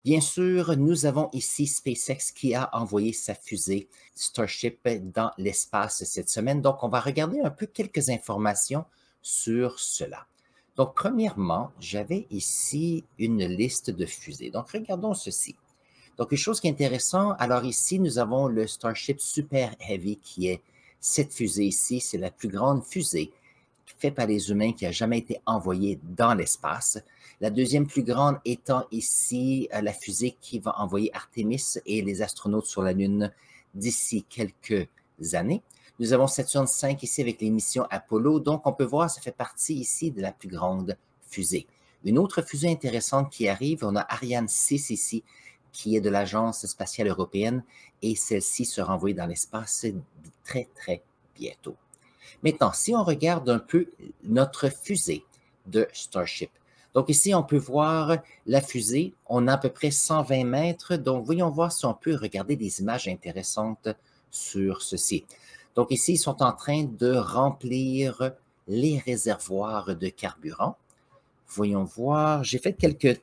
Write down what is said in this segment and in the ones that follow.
Bien sûr, nous avons ici SpaceX qui a envoyé sa fusée Starship dans l'espace cette semaine. Donc, on va regarder un peu quelques informations sur cela. Donc, premièrement, j'avais ici une liste de fusées. Donc, regardons ceci. Donc, une chose qui est intéressante, alors ici, nous avons le Starship Super Heavy qui est cette fusée ici. C'est la plus grande fusée faite par les humains qui a jamais été envoyée dans l'espace. La deuxième plus grande étant ici la fusée qui va envoyer Artemis et les astronautes sur la Lune d'ici quelques années. Nous avons Saturne V ici avec les missions Apollo. Donc, on peut voir, ça fait partie ici de la plus grande fusée. Une autre fusée intéressante qui arrive, on a Ariane 6 ici, qui est de l'Agence spatiale européenne, et celle-ci sera envoyée dans l'espace très, très bientôt. Maintenant, si on regarde un peu notre fusée de Starship, donc ici, on peut voir la fusée. On a à peu près 120 mètres. Donc, voyons voir si on peut regarder des images intéressantes sur ceci. Donc ici, ils sont en train de remplir les réservoirs de carburant. Voyons voir. J'ai fait quelques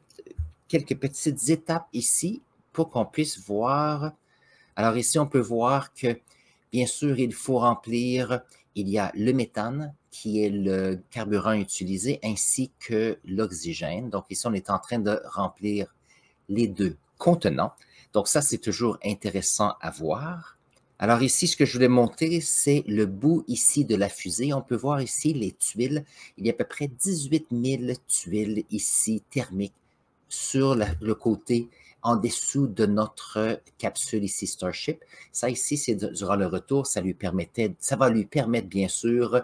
petites étapes ici pour qu'on puisse voir. Alors ici, on peut voir que, bien sûr, il faut remplir, il y a le méthane, qui est le carburant utilisé, ainsi que l'oxygène. Donc ici, on est en train de remplir les deux contenants. Donc ça, c'est toujours intéressant à voir. Alors ici, ce que je voulais montrer, c'est le bout ici de la fusée. On peut voir ici les tuiles. Il y a à peu près 18 000 tuiles ici thermiques sur le côté en dessous de notre capsule ici Starship. Ça ici, c'est durant le retour, ça va lui permettre bien sûr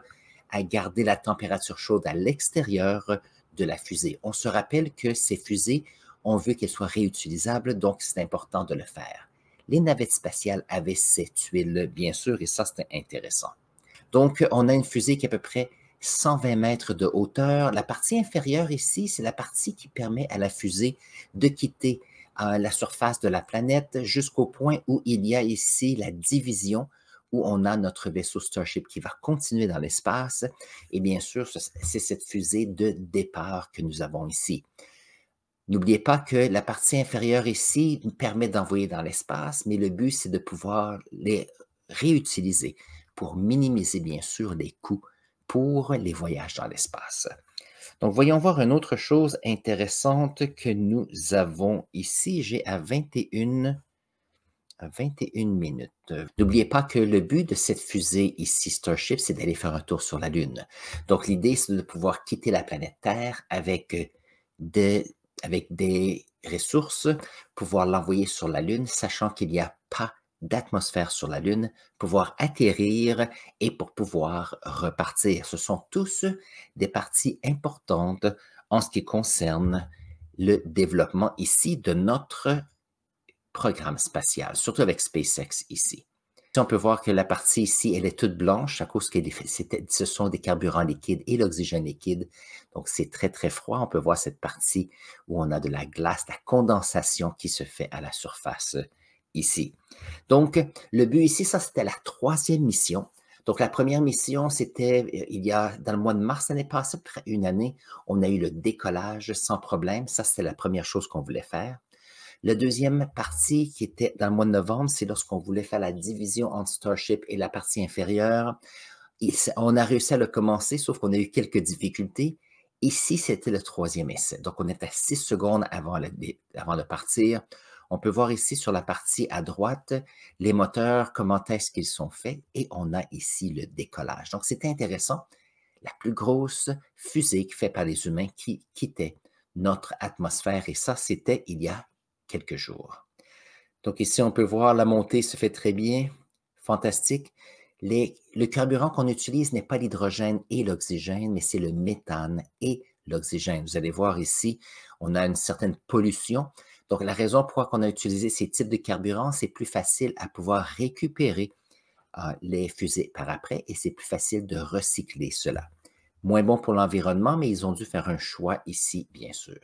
à garder la température chaude à l'extérieur de la fusée. On se rappelle que ces fusées, on veut qu'elles soient réutilisables, donc c'est important de le faire. Les navettes spatiales avaient ces tuiles, bien sûr, et ça, c'était intéressant. Donc, on a une fusée qui est à peu près 120 mètres de hauteur. La partie inférieure ici, c'est la partie qui permet à la fusée de quitter la surface de la planète jusqu'au point où il y a ici la division où on a notre vaisseau Starship qui va continuer dans l'espace. Et bien sûr, c'est cette fusée de départ que nous avons ici. N'oubliez pas que la partie inférieure ici nous permet d'envoyer dans l'espace, mais le but, c'est de pouvoir les réutiliser pour minimiser, bien sûr, les coûts pour les voyages dans l'espace. Donc, voyons voir une autre chose intéressante que nous avons ici. J'ai à 21 minutes. N'oubliez pas que le but de cette fusée ici, Starship, c'est d'aller faire un tour sur la Lune. Donc, l'idée, c'est de pouvoir quitter la planète Terre avec des ressources, pouvoir l'envoyer sur la Lune, sachant qu'il n'y a pas d'atmosphère sur la Lune, pouvoir atterrir et pour pouvoir repartir. Ce sont tous des parties importantes en ce qui concerne le développement ici de notre programme spatial, surtout avec SpaceX ici. Si on peut voir que la partie ici, elle est toute blanche à cause que ce sont des carburants liquides et l'oxygène liquide. Donc, c'est très, très froid. On peut voir cette partie où on a de la glace, de la condensation qui se fait à la surface ici. Donc, le but ici, ça, c'était la troisième mission. Donc, la première mission, c'était dans le mois de mars l'année passée, près une année, on a eu le décollage sans problème. Ça, c'était la première chose qu'on voulait faire. La deuxième partie qui était dans le mois de novembre, c'est lorsqu'on voulait faire la division entre Starship et la partie inférieure. On a réussi à le commencer, sauf qu'on a eu quelques difficultés. Ici, c'était le troisième essai. Donc, on est à 6 secondes avant de partir. On peut voir ici sur la partie à droite les moteurs, comment est-ce qu'ils sont faits, et on a ici le décollage. Donc, c'est intéressant. La plus grosse fusée faite par les humains qui quittait notre atmosphère, et ça, c'était il y a quelques jours. Donc ici, on peut voir la montée se fait très bien. Fantastique. Le carburant qu'on utilise n'est pas l'hydrogène et l'oxygène, mais c'est le méthane et l'oxygène. Vous allez voir ici, on a une certaine pollution. Donc, la raison pour laquelle on a utilisé ces types de carburants, c'est plus facile à pouvoir récupérer les fusées par après et c'est plus facile de recycler cela. Moins bon pour l'environnement, mais ils ont dû faire un choix ici, bien sûr.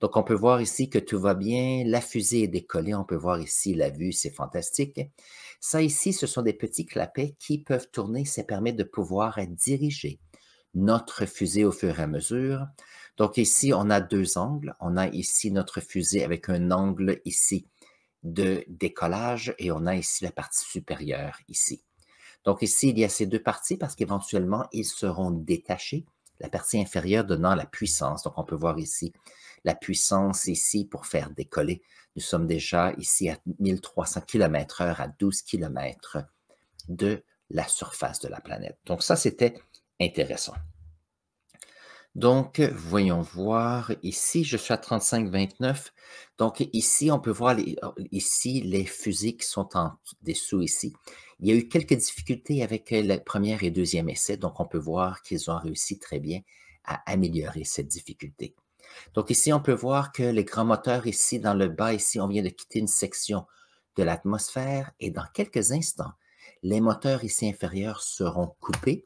Donc, on peut voir ici que tout va bien. La fusée est décollée. On peut voir ici la vue, c'est fantastique. Ça ici, ce sont des petits clapets qui peuvent tourner. Ça permet de pouvoir diriger notre fusée au fur et à mesure. Donc ici, on a deux angles. On a ici notre fusée avec un angle ici de décollage et on a ici la partie supérieure ici. Donc ici, il y a ces deux parties parce qu'éventuellement, ils seront détachés. La partie inférieure donnant la puissance. Donc on peut voir ici la puissance ici pour faire décoller. Nous sommes déjà ici à 1300 km/h à 12 km de la surface de la planète. Donc ça, c'était intéressant. Donc, voyons voir. Ici, je suis à 35-29. Donc, ici, on peut voir ici les fusées qui sont en dessous ici. Il y a eu quelques difficultés avec le premier et deuxième essai. Donc, on peut voir qu'ils ont réussi très bien à améliorer cette difficulté. Donc, ici, on peut voir que les grands moteurs ici, dans le bas, ici, on vient de quitter une section de l'atmosphère. Et dans quelques instants, les moteurs ici inférieurs seront coupés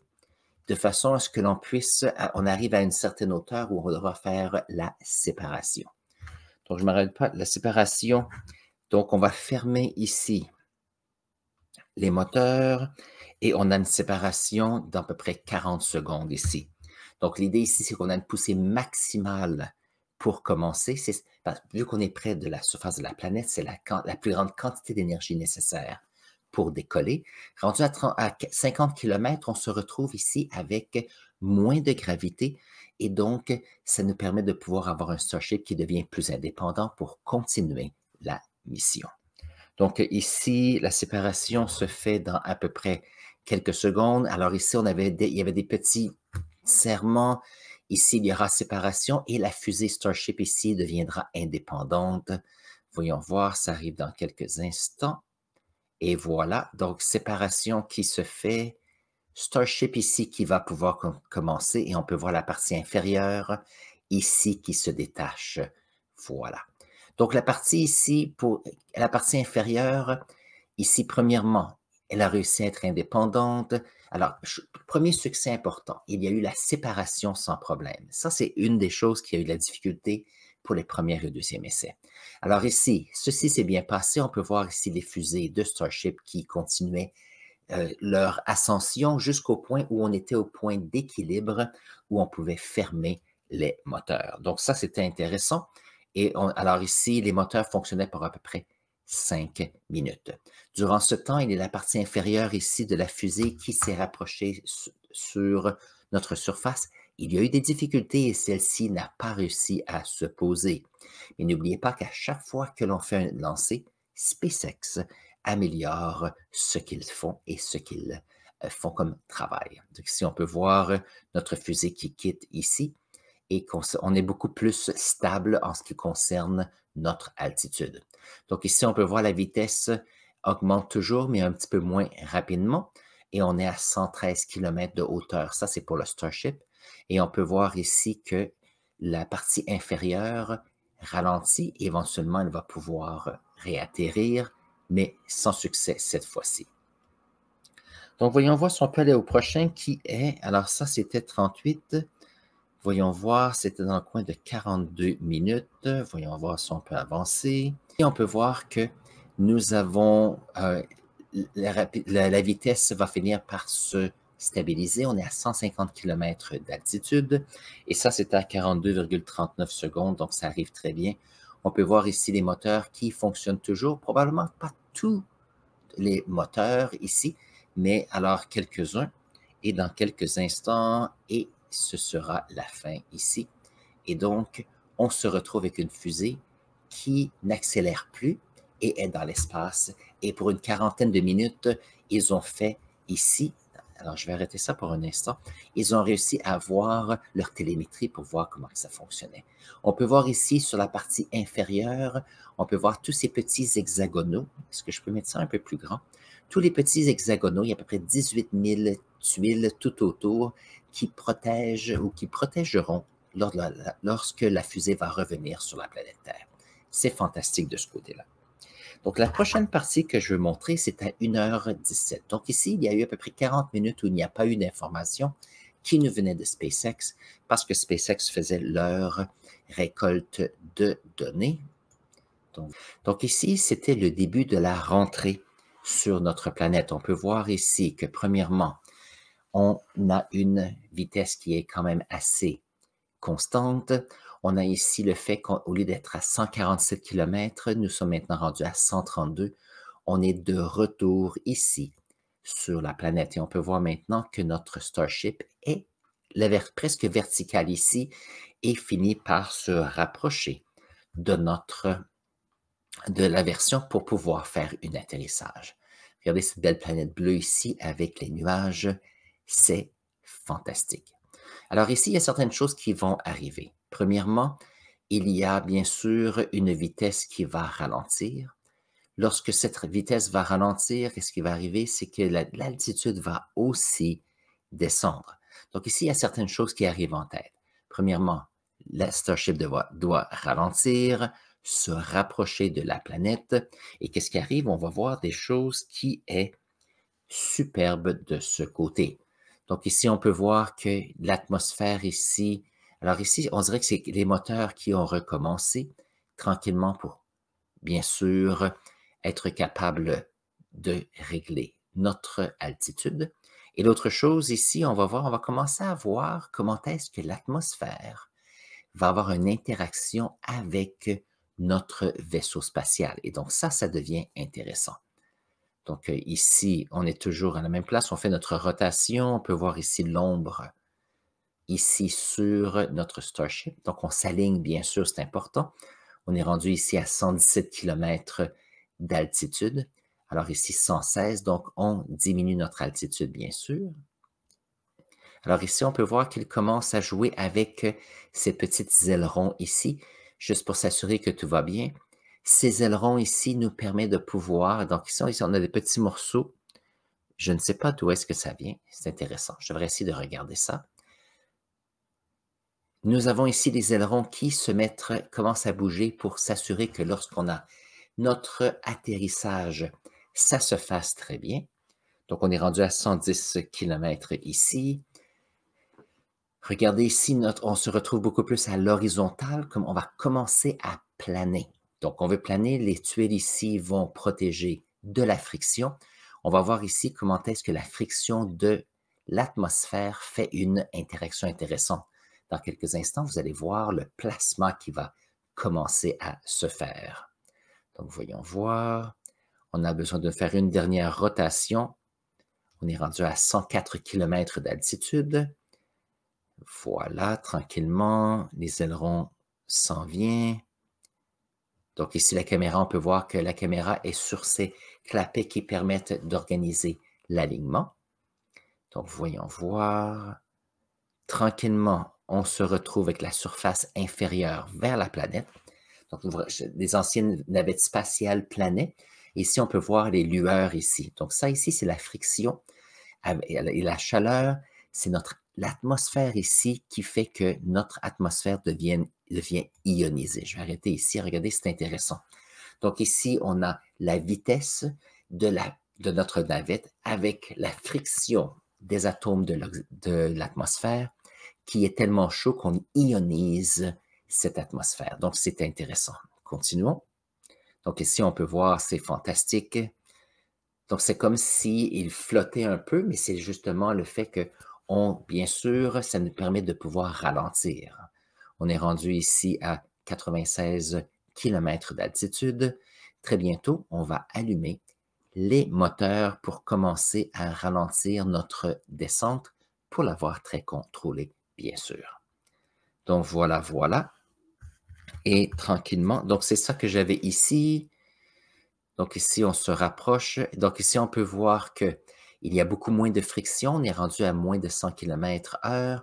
de façon à ce que l'on puisse, on arrive à une certaine hauteur où on devra faire la séparation. Donc, je ne me rappelle pas, la séparation, donc on va fermer ici les moteurs et on a une séparation d'à peu près 40 secondes ici. Donc, l'idée ici, c'est qu'on a une poussée maximale pour commencer. Vu qu'on est près de la surface de la planète, c'est la plus grande quantité d'énergie nécessaire pour décoller. Rendu à 50 km, on se retrouve ici avec moins de gravité et donc, ça nous permet de pouvoir avoir un Starship qui devient plus indépendant pour continuer la mission. Donc ici, la séparation se fait dans à peu près quelques secondes. Alors ici, il y avait des petits serrements. Ici, il y aura séparation et la fusée Starship ici deviendra indépendante. Voyons voir, ça arrive dans quelques instants. Et voilà, donc séparation qui se fait. Starship ici qui va pouvoir commencer et on peut voir la partie inférieure ici qui se détache. Voilà. Donc la partie ici, pour la partie inférieure, ici premièrement, elle a réussi à être indépendante. Alors, premier succès important, il y a eu la séparation sans problème. Ça, c'est une des choses qui a eu la difficulté pour les premiers et deuxièmes essais. Alors ici, ceci s'est bien passé. On peut voir ici les fusées de Starship qui continuaient leur ascension jusqu'au point où on était au point d'équilibre où on pouvait fermer les moteurs. Donc ça, c'était intéressant. Et alors ici, les moteurs fonctionnaient pour à peu près 5 minutes. Durant ce temps, il y a la partie inférieure ici de la fusée qui s'est rapprochée sur notre surface. Il y a eu des difficultés et celle-ci n'a pas réussi à se poser. Mais n'oubliez pas qu'à chaque fois que l'on fait un lancer, SpaceX améliore ce qu'ils font et ce qu'ils font comme travail. Donc ici, on peut voir notre fusée qui quitte ici et on est beaucoup plus stable en ce qui concerne notre altitude. Donc ici, on peut voir la vitesse augmente toujours, mais un petit peu moins rapidement. Et on est à 113 km de hauteur. Ça, c'est pour le Starship. Et on peut voir ici que la partie inférieure ralentit. Éventuellement, elle va pouvoir réatterrir, mais sans succès cette fois-ci. Donc, voyons voir si on peut aller au prochain qui est, alors ça, c'était 38. Voyons voir, c'était dans le coin de 42 minutes. Voyons voir si on peut avancer. Et on peut voir que nous avons, la vitesse va finir par se stabiliser. On est à 150 km d'altitude. Et ça, c'était à 42,39 secondes, donc ça arrive très bien. On peut voir ici les moteurs qui fonctionnent toujours. Probablement pas tous les moteurs ici, mais alors quelques-uns. Et dans quelques instants, et ce sera la fin ici. Et donc, on se retrouve avec une fusée qui n'accélère plus et est dans l'espace. Et pour une quarantaine de minutes, ils ont fait ici, alors je vais arrêter ça pour un instant, ils ont réussi à voir leur télémétrie pour voir comment ça fonctionnait. On peut voir ici sur la partie inférieure, on peut voir tous ces petits hexagonaux. Est-ce que je peux mettre ça un peu plus grand? Tous les petits hexagonaux, il y a à peu près 18 000 tuiles tout autour qui protègent ou qui protégeront lorsque la fusée va revenir sur la planète Terre. C'est fantastique de ce côté-là. Donc, la prochaine partie que je veux montrer, c'est à 1h17. Donc, ici, il y a eu à peu près 40 minutes où il n'y a pas eu d'information qui nous venait de SpaceX parce que SpaceX faisait leur récolte de données. Donc ici, c'était le début de la rentrée sur notre planète. On peut voir ici que, premièrement, on a une vitesse qui est quand même assez constante. On a ici le fait qu'au lieu d'être à 147 km, nous sommes maintenant rendus à 132. On est de retour ici sur la planète et on peut voir maintenant que notre Starship est presque vertical ici et finit par se rapprocher de la version pour pouvoir faire un atterrissage. Regardez cette belle planète bleue ici avec les nuages, c'est fantastique. Alors ici, il y a certaines choses qui vont arriver. Premièrement, il y a bien sûr une vitesse qui va ralentir. Lorsque cette vitesse va ralentir, qu'est-ce qui va arriver? C'est que l'altitude va aussi descendre. Donc ici, il y a certaines choses qui arrivent en tête. Premièrement, la Starship doit ralentir, se rapprocher de la planète. Et qu'est-ce qui arrive? On va voir des choses qui est superbe de ce côté. Donc ici, on peut voir que l'atmosphère ici, alors ici, on dirait que c'est les moteurs qui ont recommencé tranquillement pour, bien sûr, être capable de régler notre altitude. Et l'autre chose ici, on va commencer à voir comment est-ce que l'atmosphère va avoir une interaction avec notre vaisseau spatial. Et donc ça devient intéressant. Donc ici, on est toujours à la même place, on fait notre rotation, on peut voir ici l'ombre ici sur notre Starship. Donc on s'aligne, bien sûr, c'est important. On est rendu ici à 117 km d'altitude. Alors ici, 116, donc on diminue notre altitude, bien sûr. Alors ici, on peut voir qu'il commence à jouer avec ces petites ailerons ici, juste pour s'assurer que tout va bien. Ces ailerons ici nous permettent de pouvoir, donc ici, on a des petits morceaux. Je ne sais pas d'où est-ce que ça vient. C'est intéressant. Je devrais essayer de regarder ça. Nous avons ici les ailerons qui commencent à bouger pour s'assurer que lorsqu'on a notre atterrissage, ça se fasse très bien. Donc, on est rendu à 110 km ici. Regardez ici, on se retrouve beaucoup plus à l'horizontale, comme on va commencer à planer. Donc, on veut planer, les tuiles ici vont protéger de la friction. On va voir ici comment est-ce que la friction de l'atmosphère fait une interaction intéressante. Dans quelques instants, vous allez voir le plasma qui va commencer à se faire. Donc, voyons voir. On a besoin de faire une dernière rotation. On est rendu à 104 km d'altitude. Voilà, tranquillement, les ailerons s'en viennent. Donc ici, la caméra, on peut voir que la caméra est sur ces clapets qui permettent d'organiser l'alignement. Donc, voyons voir. Tranquillement, on se retrouve avec la surface inférieure vers la planète. Donc, les anciennes navettes spatiales planaient. Ici, on peut voir les lueurs ici. Donc, ça ici, c'est la friction et la chaleur, c'est l'atmosphère ici qui fait que notre atmosphère devient ionisée. Je vais arrêter ici. Regardez, c'est intéressant. Donc ici, on a la vitesse de notre navette avec la friction des atomes de l'atmosphère qui est tellement chaud qu'on ionise cette atmosphère. Donc, c'est intéressant. Continuons. Donc ici, on peut voir, c'est fantastique. Donc, c'est comme s'il flottait un peu, mais c'est justement le fait que, bien sûr, ça nous permet de pouvoir ralentir. On est rendu ici à 96 km d'altitude. Très bientôt, on va allumer les moteurs pour commencer à ralentir notre descente pour l'avoir très contrôlée, bien sûr. Donc, voilà, voilà. Et tranquillement, donc c'est ça que j'avais ici. Donc ici, on se rapproche. Donc ici, on peut voir qu'il y a beaucoup moins de friction. On est rendu à moins de 100 km/h.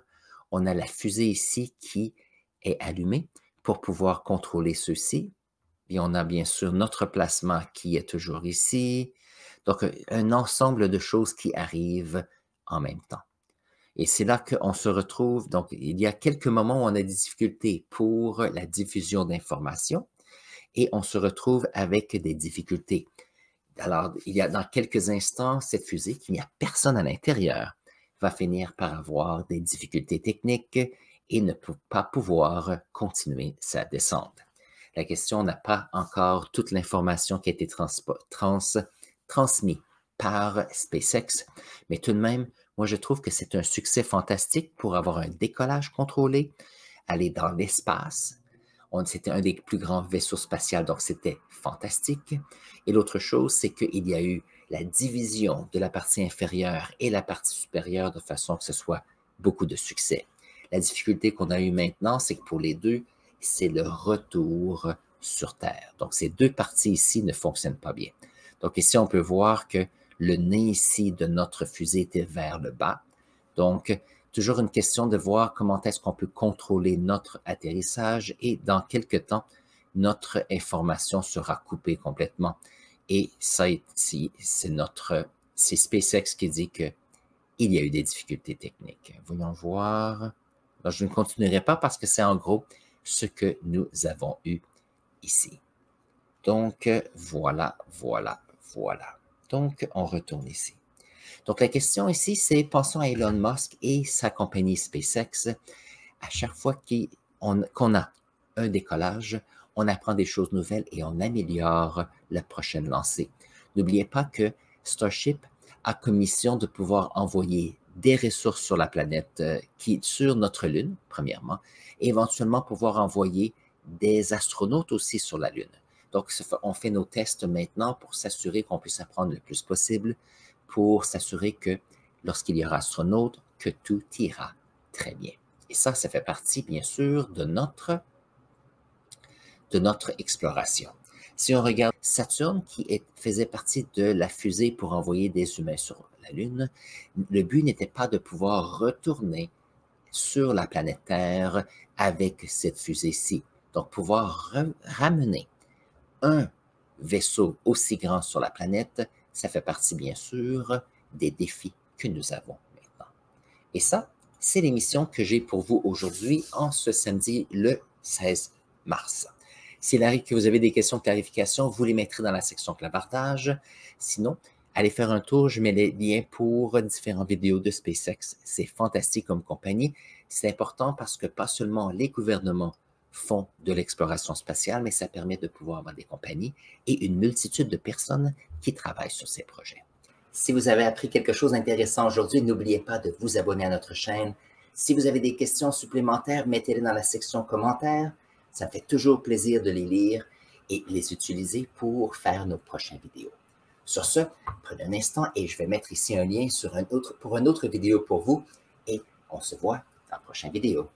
On a la fusée ici qui est allumée pour pouvoir contrôler ceci. Et on a bien sûr notre placement qui est toujours ici. Donc, un ensemble de choses qui arrivent en même temps. Et c'est là qu'on se retrouve. Donc, il y a quelques moments où on a des difficultés pour la diffusion d'informations. Et on se retrouve avec des difficultés. Alors, il y a dans quelques instants, cette fusée, qu'il n'y a personne à l'intérieur, va finir par avoir des difficultés techniques et ne peut pas pouvoir continuer sa descente. La question n'a pas encore toute l'information qui a été transmise par SpaceX, mais tout de même, moi je trouve que c'est un succès fantastique pour avoir un décollage contrôlé, aller dans l'espace. C'était un des plus grands vaisseaux spatials, donc c'était fantastique. Et l'autre chose, c'est qu'il y a eu la division de la partie inférieure et la partie supérieure de façon que ce soit beaucoup de succès. La difficulté qu'on a eue maintenant, c'est que pour les deux, c'est le retour sur Terre. Donc, ces deux parties ici ne fonctionnent pas bien. Donc, ici, on peut voir que le nez ici de notre fusée était vers le bas. Donc, toujours une question de voir comment est-ce qu'on peut contrôler notre atterrissage et dans quelques temps, notre information sera coupée complètement. Et ça ici, c'est SpaceX qui dit qu'il y a eu des difficultés techniques. Voyons voir. Alors, je ne continuerai pas parce que c'est en gros ce que nous avons eu ici. Donc, voilà. Donc, on retourne ici. Donc, la question ici, c'est pensons à Elon Musk et sa compagnie SpaceX. À chaque fois qu'on a un décollage, on apprend des choses nouvelles et on améliore la prochaine lancée. N'oubliez pas que Starship a comme mission de pouvoir envoyer des ressources sur la planète, sur notre Lune, premièrement, et éventuellement pouvoir envoyer des astronautes aussi sur la Lune. Donc, on fait nos tests maintenant pour s'assurer qu'on puisse apprendre le plus possible, pour s'assurer que lorsqu'il y aura astronaute, que tout ira très bien. Et ça fait partie, bien sûr, de notre exploration. Si on regarde Saturne, qui faisait partie de la fusée pour envoyer des humains sur la Lune, le but n'était pas de pouvoir retourner sur la planète Terre avec cette fusée-ci. Donc, pouvoir ramener un vaisseau aussi grand sur la planète, ça fait partie, bien sûr, des défis que nous avons maintenant. Et ça, c'est l'émission que j'ai pour vous aujourd'hui, en ce samedi, le 16 mars. S'il arrive que vous avez des questions de clarification, vous les mettrez dans la section clavardage. Sinon, allez faire un tour, je mets les liens pour différentes vidéos de SpaceX. C'est fantastique comme compagnie. C'est important parce que pas seulement les gouvernements font de l'exploration spatiale, mais ça permet de pouvoir avoir des compagnies et une multitude de personnes qui travaillent sur ces projets. Si vous avez appris quelque chose d'intéressant aujourd'hui, n'oubliez pas de vous abonner à notre chaîne. Si vous avez des questions supplémentaires, mettez-les dans la section commentaires. Ça me fait toujours plaisir de les lire et les utiliser pour faire nos prochaines vidéos. Sur ce, prenez un instant et je vais mettre ici un lien pour une autre vidéo pour vous et on se voit dans la prochaine vidéo.